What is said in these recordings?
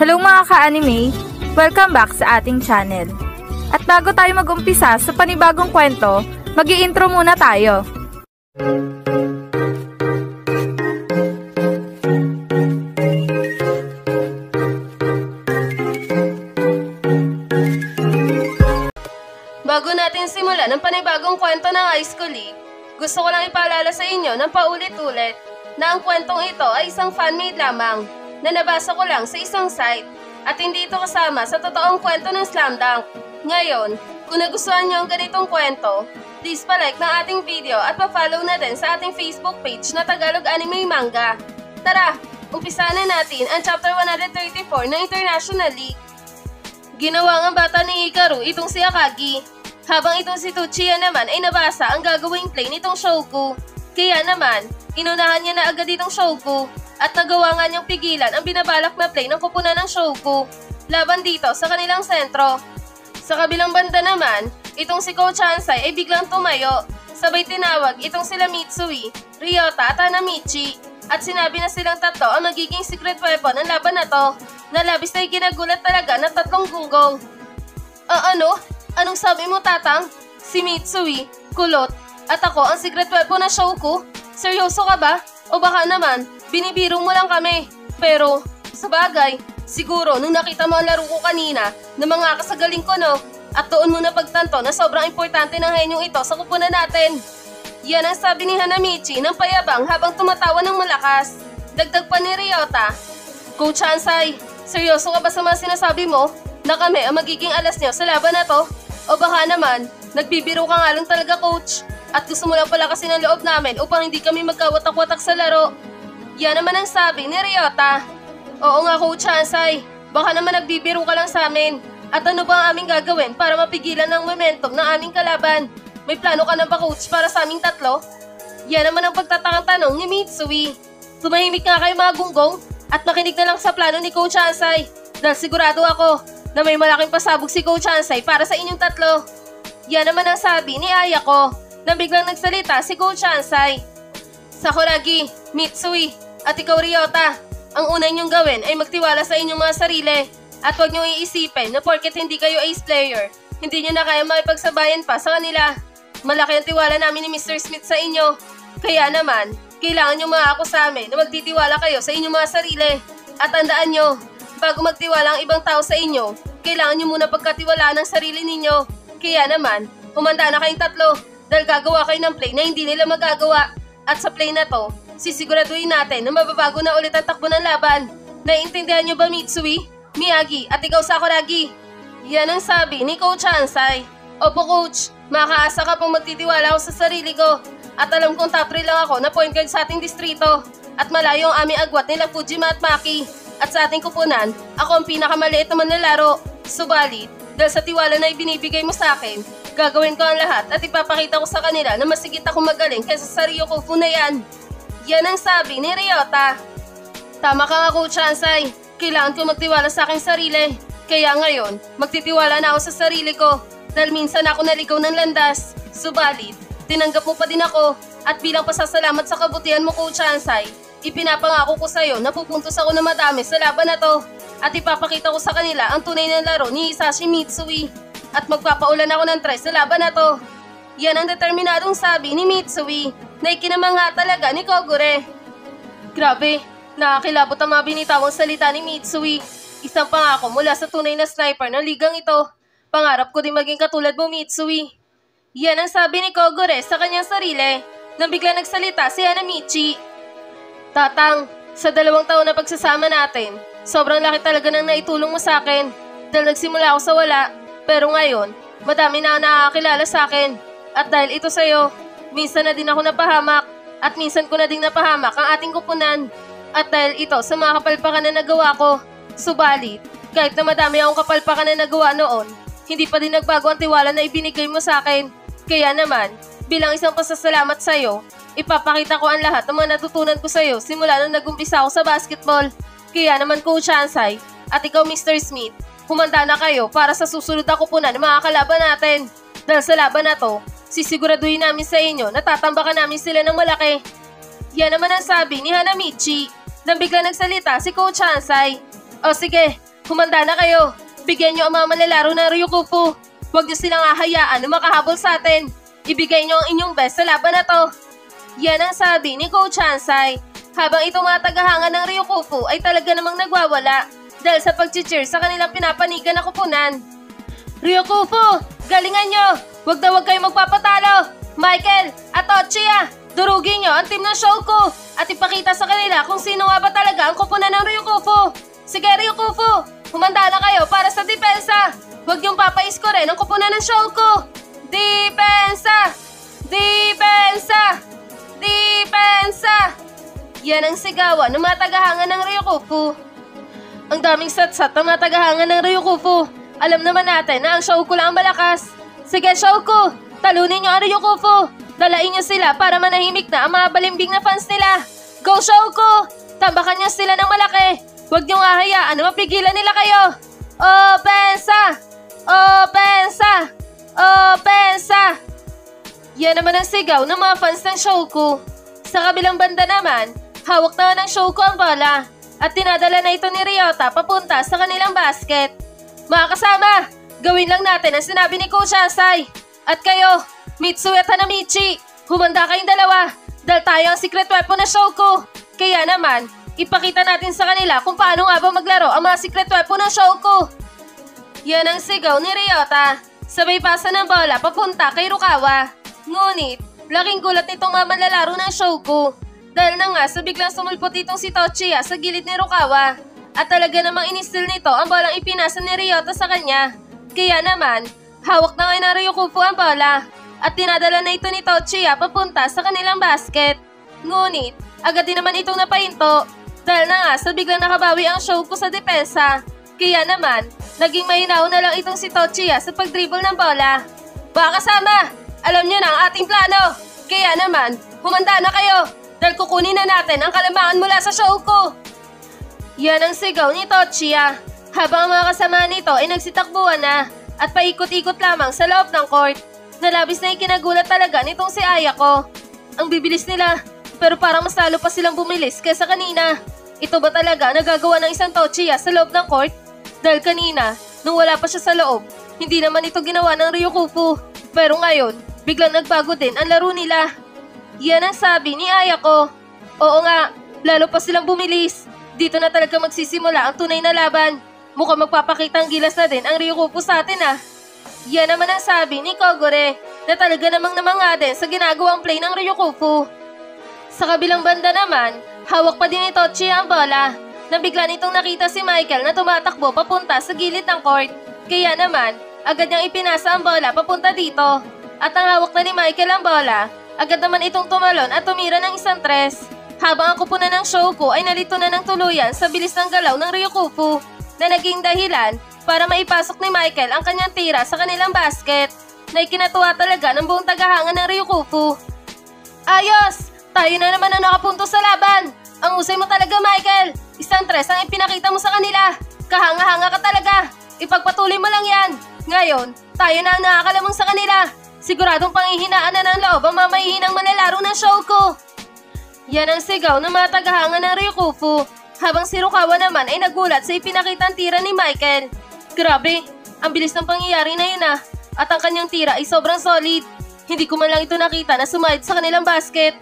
Hello mga ka-anime! Welcome back sa ating channel. At bago tayo mag-umpisa sa panibagong kwento, mag-i-intro muna tayo. Bago natin simulan ang panibagong kwento ng High School League, gusto ko lang ipaalala sa inyo ng paulit-ulit na ang kwentong ito ay isang fan-made lamang na nabasa ko lang sa isang site at hindi ito kasama sa totoong kwento ng Slam Dunk. Ngayon, kung nagustuhan nyo ang ganitong kwento, please pa-like ng ating video at pa-follow na din sa ating Facebook page na Tagalog Anime Manga. Tara, umpisa na natin ang chapter 134 ng International League. Ginawa ng bata ni Hikaru itong si Akagi, habang itong si Tsuchiya naman ay nabasa ang gagawing play nitong Shouku. Kaya naman, inunahan niya na agad itong Shouku at nagawa nga niyang pigilan ang binabalak na play ng kupunan ng Shouku laban dito sa kanilang sentro. Sa kabilang banda naman, itong si Coach Hansai ay biglang tumayo, sabay tinawag itong sila Mitsui, Ryota at Hanamichi at sinabi na silang tatlo ang magiging secret weapon ng laban na to, na labis na ikinagulat talaga ng tatlong gunggong. Ano? Anong sabi mo, Tatang? Si Mitsui, kulot, at ako ang secret weapon na Shouku? Seryoso ka ba? O baka naman, binibiro mo lang kami. Pero, sa bagay, siguro nung nakita mo ang laro ko kanina na mga kasagaling ko, no? At doon mo na pagtanto na sobrang importante ng henyong ito sa kupunan natin. Yan ang sabi ni Hanamichi ng payabang habang tumatawa ng malakas. Dagdag pa ni Ryota, Coach Hansai, seryoso ka ba sa mga sinasabi mo na kami ang magiging alas niyo sa laban na to? O baka naman, nagbibiro ka nga lang talaga, Coach, at gusto mo lang pala kasi ng loob namin upang hindi kami magkawatak-watak sa laro. Yan naman ang sabi ni Ryota. Oo nga, Coach Hansai, baka naman nagbibiro ka lang sa amin. At ano ba ang aming gagawin para mapigilan ang momentum ng aming kalaban? May plano ka na ba, Coach, para sa aming tatlo? Yan naman ang pagtatakang tanong ni Mitsui. Tumahimik nga kayo mga gunggong at makinig na lang sa plano ni Coach Hansai dahil sigurado ako na may malaking pasabog si Coach Hansai para sa inyong tatlo. Yan naman ang sabi ni Ayako nang biglang nagsalita si Coach Hansai. Sakuragi, Mitsui, at ikaw Ryota, ang una niyong gawin ay magtiwala sa inyong mga sarili at huwag niyong iisipin na porket hindi kayo ace player, hindi niyo na kaya makipagsabayan pa sa kanila. Malaki ang tiwala namin ni Mr. Smith sa inyo. Kaya naman, kailangan niyo ako sa amin na magtitiwala kayo sa inyong mga sarili. At tandaan niyo, bago magtiwala ang ibang tao sa inyo, kailangan niyo muna pagkatiwalaan ng sarili ninyo. Kaya naman, humanda na kayong tatlo dahil gagawa kayo ng play na hindi nila magagawa. At sa play na to, sisiguraduhin natin na mababago na ulit ang takbo ng laban. Naiintindihan niyo ba, Mitsui, Miyagi, at ikaw Sakuragi? Yan ang sabi ni Coach Hansai. Opo, Coach, makaasa ka pong magtitiwala ako sa sarili ko. At alam kong top 3 lang ako na point guard sa ating distrito. At malayo ang aming agwat nila Fujima at Maki. At sa ating kupunan, ako ang pinakamaliit na manlalaro. Subalit, dahil sa tiwala na ibinibigay mo sa akin, gagawin ko ang lahat at ipapakita ko sa kanila na masigit ako magaling kaysa sa Ryoko Funayan. Yan ang sabi ni Ryota. Tama ka nga, Coach Hansai. Kailangan ko magtiwala sa aking sarili. Kaya ngayon, magtitiwala na ako sa sarili ko dahil minsan ako naligaw ng landas. Subalit, tinanggap mo pa din ako at bilang pasasalamat sa kabutihan mo, Coach Hansai, ipinapangako ko sa'yo na pupuntos ako na madami sa laban na to at ipapakita ko sa kanila ang tunay na laro ni Hisashi Mitsui at magpapaulan ako ng tres sa laban na to. Yan ang determinadong sabi ni Mitsui na ikinamangha talaga ni Kogure. Grabe, nakakilabot ang mga binitawang salita ni Mitsui. Isang pangako mula sa tunay na sniper ng ligang ito. Pangarap ko din maging katulad mo, Mitsui. Yan ang sabi ni Kogure sa kanyang sarili nang bigla nagsalita si Hanamichi. Tatang, sa 2 taon na pagsasama natin, sobrang laki talaga ng naitulong mo sa akin dahil nagsimula ako sa wala. Pero ngayon, madami na ang nakakakilala sa akin. At dahil ito sa'yo, minsan na din ako napahamak at minsan ko na din napahamak ang ating kupunan. At dahil ito sa mga kapalpakan na nagawa ko. Subalit, kahit na madami akong kapalpakan na nagawa noon, hindi pa din nagbago ang tiwala na ibinigay mo sa akin. Kaya naman, bilang isang pasasalamat sa'yo, ipapakita ko ang lahat ng mga natutunan ko sa'yo simula nung nag-umpisa ako sa basketball. Kaya naman, Coach Hansai, at ikaw Mr. Smith, humanda na kayo para sa susunod na kupunan ng mga kalaban natin. Dahil sa laban na to, sisiguraduhin namin sa inyo na tatambakan namin sila ng malaki. Yan naman ang sabi ni Hanamichi nang bigla nagsalita si Coach Hansai. O sige, Humanda na kayo. Bigyan nyo ang mga manlalaro ng Ryukufu. Huwag nyo silang hahayaan na makahabol sa atin. Ibigay nyo ang inyong best sa laban na to. Yan ang sabi ni Coach Hansai. Habang itong mga tagahanga ng Ryukufu ay talaga namang nagwawala dahil sa pag-cheer sa kanilang pinapanigan na kupunan. Ryukufu, galingan nyo! Huwag na huwag kayong magpapatalo! Michael at Tochiya, durugin nyo ang team ng Shouko at ipakita sa kanila kung sino nga ba talaga ang kupunan ng Ryukufu. Sige Ryukufu, humanda na kayo para sa depensa. Huwag niyong papaiskorin ang kupunan ng Shouko. Depensa! Depensa! Depensa! Yan ang sigawan ng mga tagahanga ng Ryukufu. Ang daming satsat ng mga tagahanga ng Ryukufu. Alam naman natin na ang Shouko lang ang malakas. Sige Shouko, talunin niyo ang Ryukufu. Dalain niyo sila para manahimik na ang mga balimbing na fans nila. Go Shouko! Tambakan niyo sila ng malaki. Huwag niyong hahayaan na mapigilan nila kayo. Opensa! Opensa! Opensa! Yan naman ang sigaw ng mga fans ng Shouko. Sa kabilang banda naman, hawak na ng Shouko ang bola at tinadala na ito ni Ryota papunta sa kanilang basket. Mga kasama, gawin lang natin ang sinabi ni Coach Hansai. At kayo, Mitsui at Hanamichi, humanda kayong dalawa dahil tayo ang secret weapon na Shouko. Kaya naman, ipakita natin sa kanila kung paano nga ba maglaro ang mga secret weapon ng Shouko. Yan ang sigaw ni Ryota. Sabay pasa ng bola papunta kay Rukawa. Ngunit, laking gulat nitong mga manlalaro ng Shouko dahil na nga sa biglang sumulpot itong si Tochiya sa gilid ni Rukawa. At talaga namang inistil nito ang bolang ipinasa ni Ryota sa kanya. Kaya naman, hawak na ngayon ng Ryukufu ang bola at tinadala na ito ni Tochiya papunta sa kanilang basket. Ngunit, agad din naman itong napahinto dahil na nga sa biglang nakabawi ang Shouko sa depensa. Kaya naman, naging mahinaw na lang itong si Tochiya sa pag-dribble ng bola. Baka kasama, alam nyo na ang ating plano. Kaya naman, humanda na kayo dahil kukunin na natin ang kalamangan mula sa Shouko. Yan ang sigaw ni Tochiya habang ang mga kasama nito ay nagsitakbuhan na at paikot-ikot lamang sa loob ng court. Nalabis na ikinagulat talaga nitong si Ayako. Ang bibilis nila pero parang mas lalo pa silang bumilis kaysa kanina. Ito ba talaga nagagawa ng isang Tochiya sa loob ng court? Dahil kanina, nung wala pa siya sa loob, hindi naman ito ginawa ng Ryukufu. Pero ngayon, biglang nagbago din ang laro nila. Yan ang sabi ni Ayako. Oo nga, lalo pa silang bumilis. Dito na talaga magsisimula ang tunay na laban. Mukhang magpapakitang gilas na din ang Ryukufu sa atin ah. Yan naman ang sabi ni Kogore na talaga namang namanga din sa ginagawang play ng Ryukufu. Sa kabilang banda naman, hawak pa din ni Tochiya ang bola na bigla nitong nakita si Michael na tumatakbo papunta sa gilid ng court. Kaya naman, agad niyang ipinasa ang bola papunta dito. At ang hawak na ni Michael ang bola, agad naman itong tumalon at tumira ng isang tres. Habang ang kupunan ng Shouko ay nalito na ng tuluyan sa bilis ng galaw ng Ryukufu na naging dahilan para maipasok ni Michael ang kanyang tira sa kanilang basket na ikinatuwa talaga ng buong tagahanga ng Ryukufu. Ayos! Tayo na naman ang nakapunto sa laban! Ang usay mo talaga Michael! Isang tres ang ipinakita mo sa kanila! Kahanga-hanga ka talaga! Ipagpatuloy mo lang yan! Ngayon, tayo na ang nakakalamang sa kanila! Siguradong panghihinaan na ng loob ang mamahihinang manlalaro ng Shouko! Yan ang sigaw ng mga tagahanga ng Ryukufu habang si Rukawa naman ay nagulat sa ipinakitang tira ni Michael. Grabe, ang bilis ng pangyayari na yun ah at ang kanyang tira ay sobrang solid. Hindi ko man lang ito nakita na sumahid sa kanilang basket.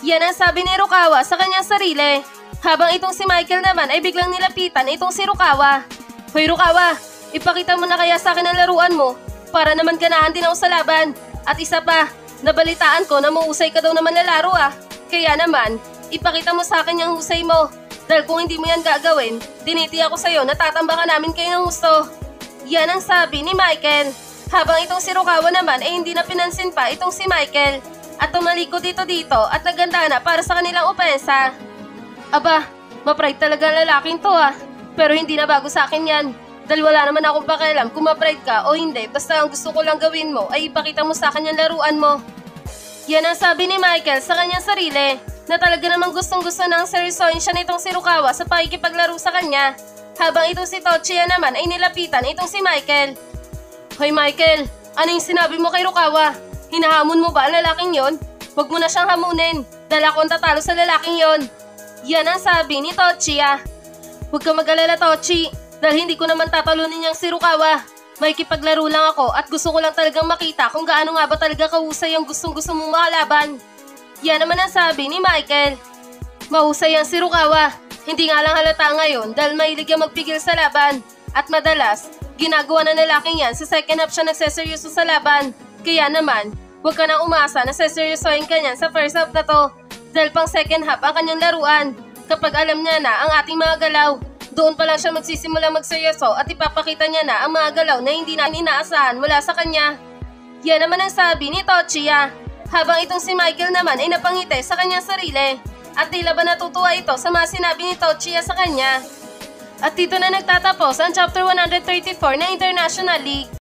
Yan ang sabi ni Rukawa sa kanyang sarili habang itong si Michael naman ay biglang nilapitan itong si Rukawa. Hoy Rukawa, ipakita mo na kaya sa akin ang laruan mo para naman ganahan din ako sa laban. At isa pa, nabalitaan ko na mausay ka daw na manlalaro ah. Kaya naman, ipakita mo sa akin yung husay mo. Dahil kung hindi mo yan gagawin, tinitiyak ko sa'yo na tatambakan namin kayo ng gusto. Yan ang sabi ni Michael. Habang itong si Rukawa naman ay hindi na pinansin pa itong si Michael. At tumalikod dito at naganda na para sa kanilang opensa. Aba, ma-pride talaga ang lalaking to ah. Pero hindi na bago sa akin yan. Dahil wala naman akong pakialam kung ma-pride ka o hindi. Basta ang gusto ko lang gawin mo ay ipakita mo sa akin yung laruan mo. Yan ang sabi ni Michael sa kanyang sarili na talaga namang gustong-gusto ng seryosohin siya nitong si Rukawa sa pakikipaglaro sa kanya. Habang itong si Tochiya naman ay nilapitan itong si Michael. Hoy Michael, ano yung sinabi mo kay Rukawa? Hinahamon mo ba ang lalaking yon? Huwag mo na siyang hamunin dahil ako ang tatalo sa lalaking yon. Yan ang sabi ni Tochiya. Huwag ka mag-alala Tochi, Dahil hindi ko naman tatalunin yung si Rukawa. Makikipaglaro lang ako at gusto ko lang talagang makita kung gaano nga ba talaga kahusay yung gustong-gusto mong makalaban. Yan naman ang sabi ni Michael. Mahusay ang si Rukawa. Hindi nga lang halata ngayon dahil mahilig yung magpigil sa laban. At madalas, ginagawa na lalaking yan sa second half siya nagseseryoso sa laban. Kaya naman, huwag ka nang umasa na seseryosohin ka niyan sa first half na to. Dahil pang second half ang kanyang laruan. Kapag alam niya na ang ating mga galaw, doon pa lang siya magsisimula magseryoso at ipapakita niya na ang mga galaw na hindi na inaasahan mula sa kanya. Yan naman ang sabi ni Tochiya. Habang itong si Michael naman ay napangiti sa kanyang sarili. At tila ba natutuwa ito sa mga sinabi ni Tochiya sa kanya. At dito na nagtatapos ang Chapter 134 ng International League.